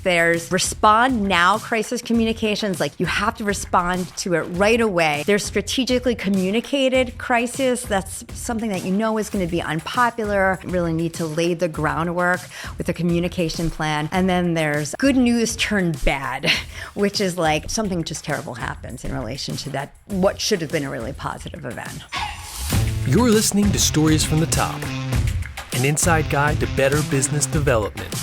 There's respond now crisis communications, like you have to respond to it right away. There's strategically communicated crisis. That's something that you know is going to be unpopular. You really need to lay the groundwork with a communication plan. And then there's good news turned bad, which is like something just terrible happens in relation to that, what should have been a really positive event. You're listening to Stories from the Top, an inside guide to better business development.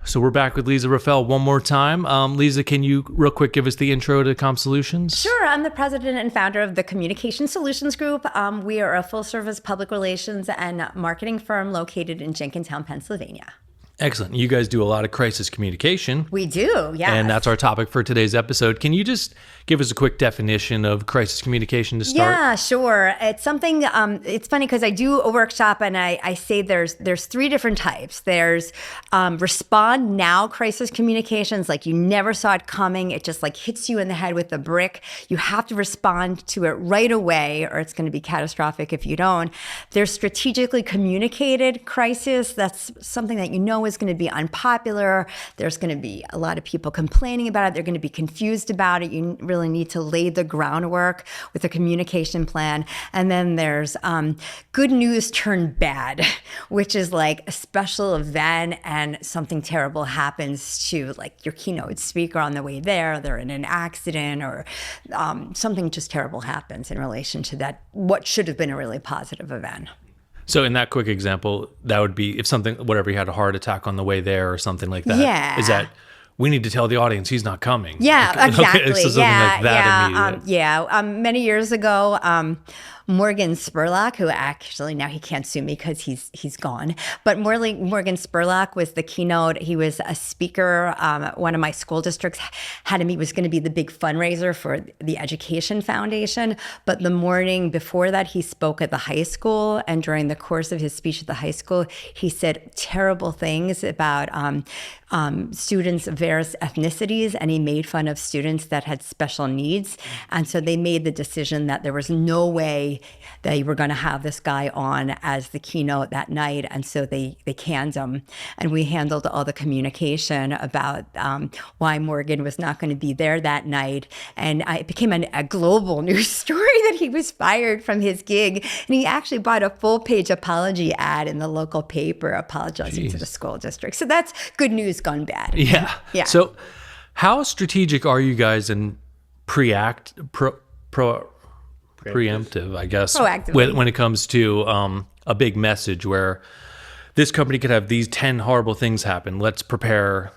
So we're back with Leza Raffel one more time. Leza, can you real quick give us the intro to Comm Solutions? Sure. I'm the president and founder of the Communication Solutions Group. We are a full-service public relations and marketing firm located in Jenkintown, Pennsylvania. Excellent. You guys do a lot of crisis communication. We do, yes. And that's our topic for today's episode. Can you just give us a quick definition of crisis communication to start? Yeah, sure. It's something, it's funny because I do a workshop and I say there's three different types. There's respond now crisis communications, like you never saw it coming. It just like hits you in the head with a brick. You have to respond to it right away or it's going to be catastrophic if you don't. There's strategically communicated crisis. That's something that you know is going to be unpopular. There's going to be a lot of people complaining about it. They're going to be confused about it. You really need to lay the groundwork with a communication plan. And then there's good news turned bad, which is like a special event and something terrible happens to like your keynote speaker on the way there. They're in an accident or something just terrible happens in relation to that, what should have been a really positive event. So in that quick example, that would be if something, whatever, you had a heart attack on the way there or something like that. Yeah. Is that, we need to tell the audience he's not coming. Yeah, like, exactly. Okay, so something like that immediate. Many years ago, Morgan Spurlock, who actually now he can't sue me because he's gone, but Morgan Spurlock was the keynote. He was a speaker. One of my school districts had him. He was going to be the big fundraiser for the Education Foundation. But the morning before that, he spoke at the high school. And during the course of his speech at the high school, he said terrible things about students of various ethnicities. And he made fun of students that had special needs. And so they made the decision that there was no way they were going to have this guy on as the keynote that night. And so they canned him. And we handled all the communication about why Morgan was not going to be there that night. And it became a global news story that he was fired from his gig. And he actually bought a full-page apology ad in the local paper apologizing to the school district. So that's good news gone bad. Yeah. So how strategic are you guys in preemptive, I guess, proactively, when it comes to a big message where this company could have these 10 horrible things happen? Let's prepare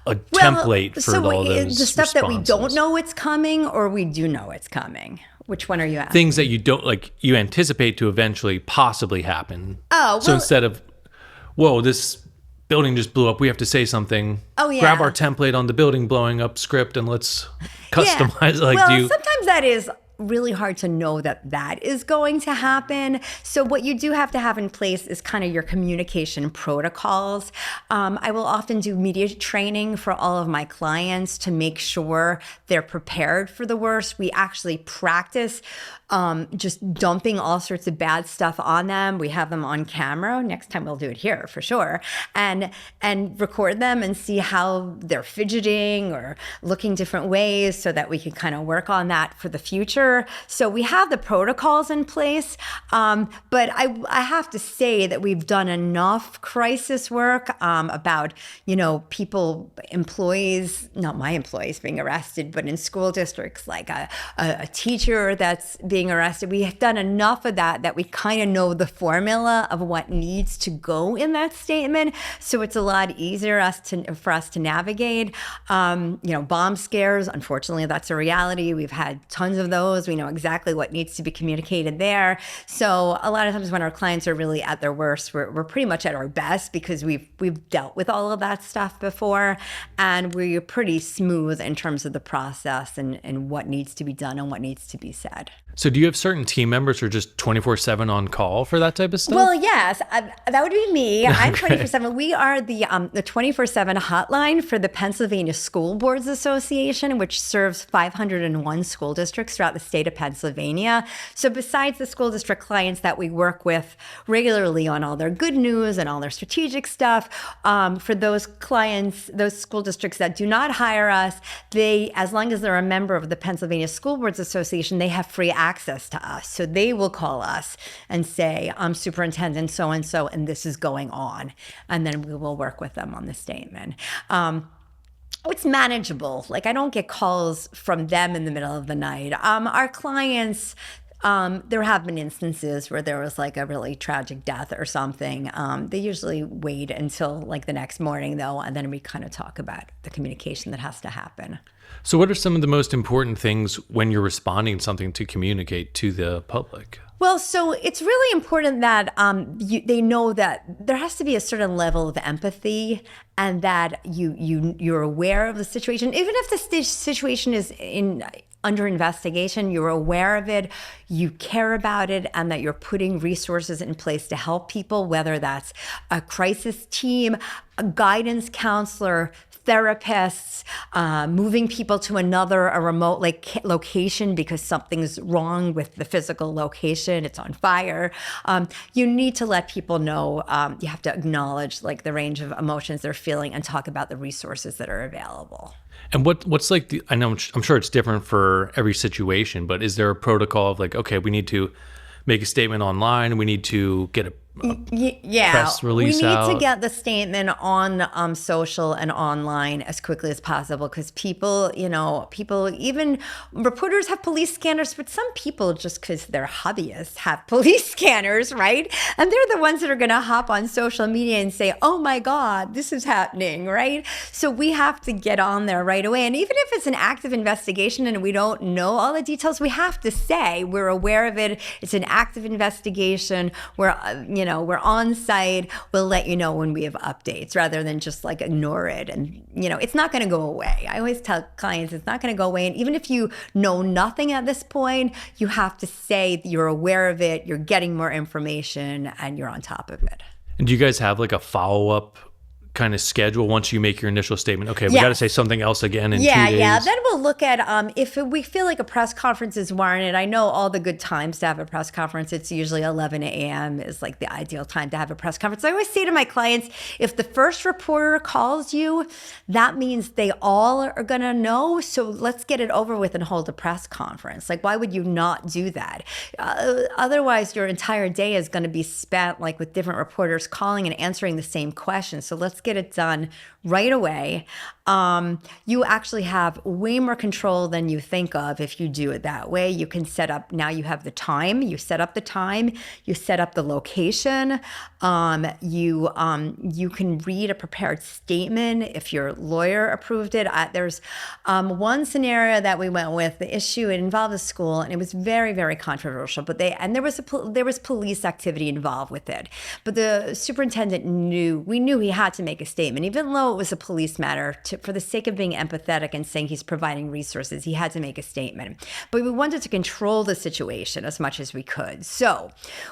a template for all those the stuff responses. that we don't know it's coming or we do know it's coming. Which one are you asking? Things that you don't like, you anticipate to eventually possibly happen. Oh, well, so instead of, whoa, this building just blew up, we have to say something. Oh, yeah. Grab our template on the building blowing up script and let's customize. Yeah. Sometimes that is really hard to know that is going to happen. So what you do have to have in place is kind of your communication protocols. I will often do media training for all of my clients to make sure they're prepared for the worst. We actually practice just dumping all sorts of bad stuff on them. We have them on camera. Next time we'll do it here for sure. And record them and see how they're fidgeting or looking different ways so that we can kind of work on that for the future. So we have the protocols in place. But I have to say that we've done enough crisis work about, employees, not my employees being arrested, but in school districts, like a teacher that's being arrested. We have done enough of that we kind of know the formula of what needs to go in that statement. So it's a lot easier for us to navigate. Bomb scares, unfortunately, that's a reality. We've had tons of those. We know exactly what needs to be communicated there. So a lot of times when our clients are really at their worst, we're pretty much at our best because we've dealt with all of that stuff before, and we're pretty smooth in terms of the process and what needs to be done and what needs to be said. So do you have certain team members who are just 24/7 on call for that type of stuff? Well, yes, that would be me. I'm Okay. 24/7. We are the 24/7 hotline for the Pennsylvania School Boards Association, which serves 501 school districts throughout the state of Pennsylvania. So besides the school district clients that we work with regularly on all their good news and all their strategic stuff, for those clients, those school districts that do not hire us, they, as long as they're a member of the Pennsylvania School Boards Association, they have free access to us. So they will call us and say, I'm superintendent so-and-so, and this is going on. And then we will work with them on the statement. It's manageable. Like, I don't get calls from them in the middle of the night. Our clients, there have been instances where there was like a really tragic death or something. They usually wait until like the next morning though, and then we kind of talk about the communication that has to happen. So what are some of the most important things when you're responding to something to communicate to the public? Well, so it's really important that they know that there has to be a certain level of empathy, and that you're aware of the situation, even if the situation is under investigation. You're aware of it, you care about it, and that you're putting resources in place to help people, whether that's a crisis team, a guidance counselor, therapists, moving people to a remote location because something's wrong with the physical location, it's on fire. You need to let people know, you have to acknowledge like the range of emotions they're feeling and talk about the resources that are available. And what's like I know I'm sure it's different for every situation, but is there a protocol of like, okay, we need to make a statement online, we need to get a press release out? We need to get the statement on social and online as quickly as possible, because people, even reporters have police scanners, but some people, just because they're hobbyists, have police scanners, right? And they're the ones that are going to hop on social media and say, oh my God, this is happening, right? So we have to get on there right away. And even if it's an active investigation and we don't know all the details, we have to say we're aware of it. It's an active investigation. We're on site. We'll let you know when we have updates, rather than just like ignore it. And, it's not going to go away. I always tell clients it's not going to go away. And even if you know nothing at this point, you have to say you're aware of it, you're getting more information, and you're on top of it. And do you guys have like a follow-up kind of schedule once you make your initial statement? Okay, we got to say something else again in 2 days. Yeah. Then we'll look at if we feel like a press conference is warranted. I know all the good times to have a press conference. It's usually 11 a.m. is like the ideal time to have a press conference. I always say to my clients, if the first reporter calls you, that means they all are going to know. So let's get it over with and hold a press conference. Like, why would you not do that? Otherwise, your entire day is going to be spent like with different reporters calling and answering the same question. So let's get it done right away. You actually have way more control than you think of if you do it that way. You can set up, now you have the time, you set up the time, you set up the location, you can read a prepared statement if your lawyer approved it. There's one scenario that we went with, the issue, it involved a school, and it was very, very controversial, but there was police activity involved with it. But the superintendent we knew he had to make a statement, even though it was a police matter, for the sake of being empathetic and saying he's providing resources, he had to make a statement. But we wanted to control the situation as much as we could. So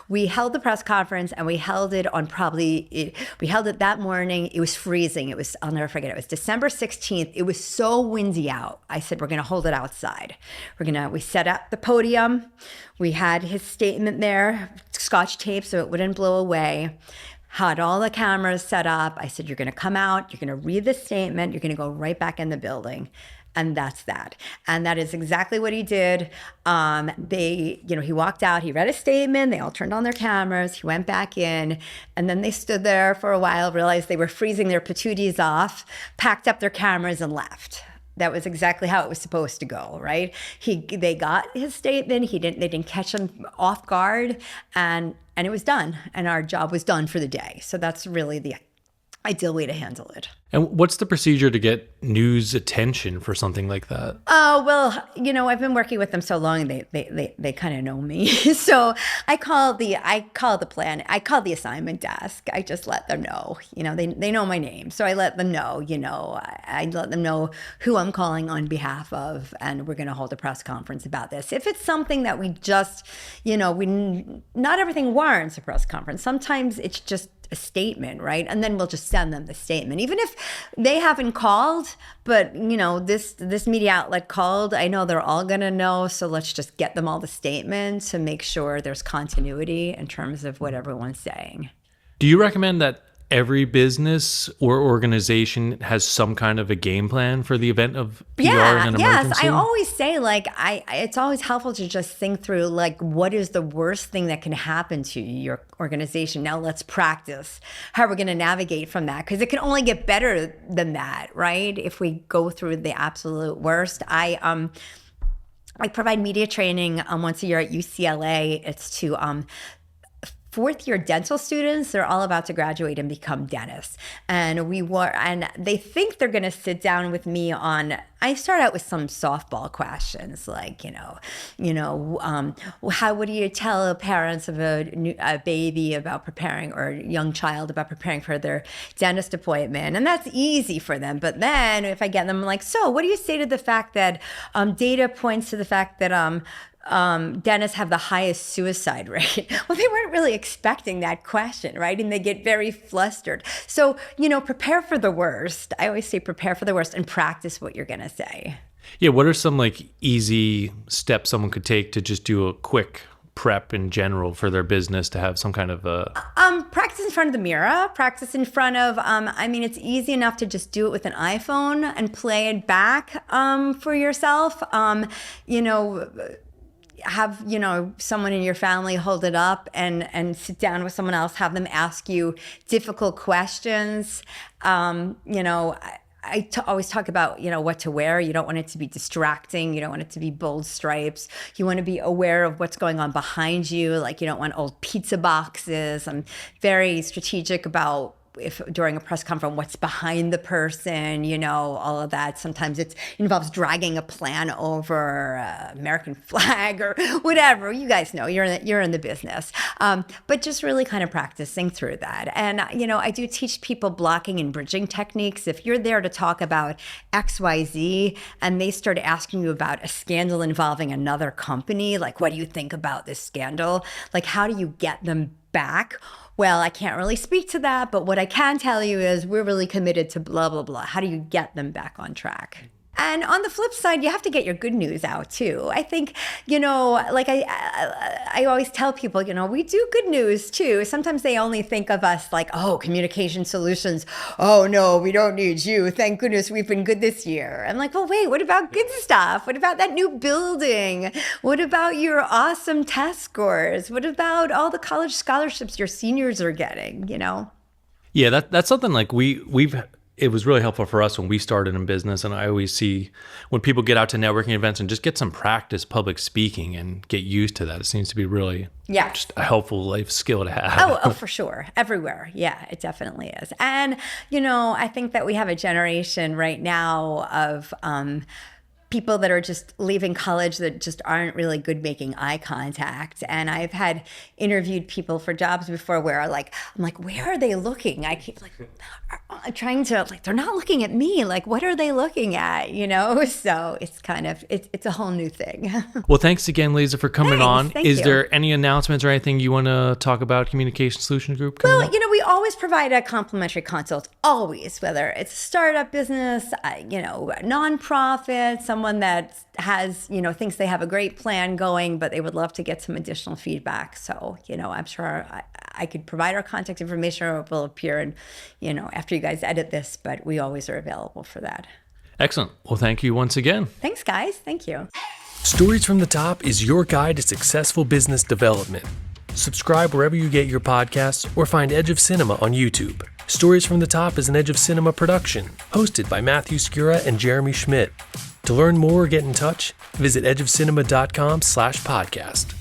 we held the press conference, and we held it that morning. It was freezing. I'll never forget, it was December 16th. It was so windy out. I said, we're going to hold it outside. We set up the podium. We had his statement there, Scotch tape so it wouldn't blow away. Had all the cameras set up. I said, you're going to come out, you're going to read the statement, you're going to go right back in the building. And that's that. And that is exactly what he did. He walked out, he read a statement, they all turned on their cameras, he went back in, and then they stood there for a while, realized they were freezing their patooties off, packed up their cameras, and left. That was exactly how it was supposed to go, right? They got his statement. They didn't catch him off guard, and it was done. And our job was done for the day. So that's really the ideal way to handle it. And what's the procedure to get news attention for something like that? Oh, well, I've been working with them so long, they kind of know me. So I call the assignment desk. I just let them know, they know my name. So I let them know, I let them know who I'm calling on behalf of, and we're going to hold a press conference about this. If it's something that we just, not everything warrants a press conference. Sometimes it's just a statement, right? And then we'll just send them the statement. Even if they haven't called, but this media outlet called, I know they're all gonna know, so let's just get them all the statement to make sure there's continuity in terms of what everyone's saying. Do you recommend that every business or organization has some kind of a game plan for the event of PR in an emergency? I always say, it's always helpful to just think through, what is the worst thing that can happen to your organization? Now let's practice how we're going to navigate from that, because it can only get better than that, right? If we go through the absolute worst. I provide media training once a year at UCLA. It's to fourth-year dental students. They're all about to graduate and become dentists. And they think they're going to sit down with me I start out with some softball questions, like, what do you tell parents of a baby about preparing, or a young child about preparing for their dentist appointment? And that's easy for them. But then if I get them so what do you say to the fact that data points to the fact that dentists have the highest suicide rate? Well, they weren't really expecting that question, right? And they get very flustered. So, prepare for the worst. I always say prepare for the worst and practice what you're going to say. Yeah. What are some easy steps someone could take to just do a quick prep in general for their business to have some kind of practice in front of the mirror, practice in front of, it's easy enough to just do it with an iPhone and play it back for yourself. Have someone in your family hold it up and sit down with someone else, have them ask you difficult questions. I always talk about what to wear. You don't want it to be distracting. You don't want it to be bold stripes. You want to be aware of what's going on behind you. You don't want old pizza boxes. I'm very strategic about, if during a press conference, what's behind the person, all of that. Sometimes it involves dragging a plan over American flag or whatever. You guys know, you're in the business. But just really kind of practicing through that. And, I do teach people blocking and bridging techniques. If you're there to talk about XYZ and they start asking you about a scandal involving another company, what do you think about this scandal? How do you get them back? Well, I can't really speak to that, but what I can tell you is we're really committed to blah, blah, blah. How do you get them back on track? And on the flip side, you have to get your good news out too. I think, I always tell people, we do good news too. Sometimes they only think of us communication solutions. Oh no, we don't need you. Thank goodness we've been good this year. I'm well, wait, what about good stuff? What about that new building? What about your awesome test scores? What about all the college scholarships your seniors are getting, Yeah, that's something we've it was really helpful for us when we started in business. And I always see when people get out to networking events and just get some practice public speaking and get used to that, it seems to be really just a helpful life skill to have. Oh, for sure. Everywhere. Yeah, it definitely is. And, I think that we have a generation right now of people that are just leaving college that just aren't really good making eye contact. And I've had interviewed people for jobs before where I'm where are they looking? I keep trying to, they're not looking at me. What are they looking at? So it's kind of, it's a whole new thing. Well, thanks again, Leza, for coming on. Thank Is you. there any announcements or anything you want to talk about Communication Solutions Group? Well, we always provide a complimentary consult, always, whether it's a startup business, a nonprofit, someone that has, thinks they have a great plan going, but they would love to get some additional feedback. So, I'm sure I could provide our contact information, or it will appear after you guys edit this, but we always are available for that. Excellent. Well, thank you once again. Thanks, guys. Thank you. Stories from the Top is your guide to successful business development. Subscribe wherever you get your podcasts or find Edge of Cinema on YouTube. Stories from the Top is an Edge of Cinema production, hosted by Matthew Skura and Jeremy Schmidt. To learn more or get in touch, visit edgeofcinema.com/podcast.